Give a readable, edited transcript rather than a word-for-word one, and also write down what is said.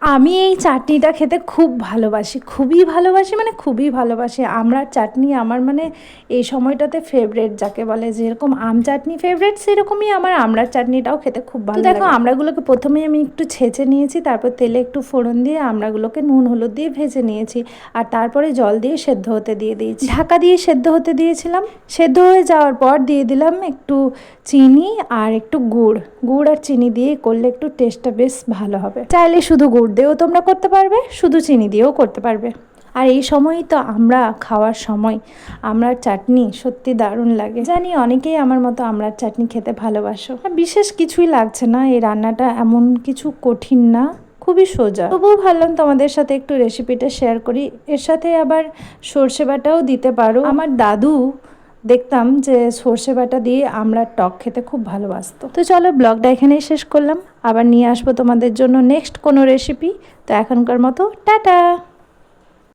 আমি এই চাটনিটা খেতে খুব ভালোবাসি, খুবই ভালোবাসি, মানে খুবই ভালোবাসি। আমড়ার চাটনি আমার মানে এই সময়টাতে ফেভারেট যাকে বলে, যেরকম আম চাটনি ফেভারেট সেরকমই আমার আমড়ার চাটনিটাও খেতে খুব ভালো লাগে। দেখো আমড়াগুলোকে প্রথমেই আমি একটু ছেঁচে নিয়েছি, তারপর তেলে একটু ফোড়ন দিয়ে আমড়াগুলোকে নুন হলুদ দিয়ে ভেজে নিয়েছি, আর তারপরে জল দিয়ে সেদ্ধ হতে দিয়ে দিয়েছি। ঢাকা দিয়ে সেদ্ধ হতে দিয়েছিলাম। সেদ্ধ হয়ে যাওয়ার পর দিয়ে দিলাম একটু চিনি আর একটু গুড়। গুড় আর চিনি দিয়ে করলে একটু টেস্টটা বেশ ভালো হবে। চাইলে শুধু গুড় দিয়েও তোমরা করতে পারবে, শুধু চিনি দিয়েও করতে পারবে। আর এই সময়ই তো আমরা খাওয়ার সময়, আমড়ার চাটনি সত্যি দারুণ লাগে। জানি অনেকেই আমার মতো আমড়ার চাটনি খেতে ভালোবাসো। বিশেষ কিছুই লাগছে না, এই রান্নাটা এমন কিছু কঠিন না, খুবই সোজা। তবুও ভাবলাম তোমাদের সাথে একটু রেসিপিটা শেয়ার করি। এর সাথে আবার সর্ষে বাটাও দিতে পারো। আমার দাদু দেখতাম যে সর্ষে বাটা দিয়ে আমড়ার টক খেতে খুব ভালোবাসতো। তো চলো ব্লগটা এখানেই শেষ করলাম, আবার নিয়ে আসবো তোমাদের জন্য নেক্সট কোনো রেসিপি। তো এখনকার মতো টাটা।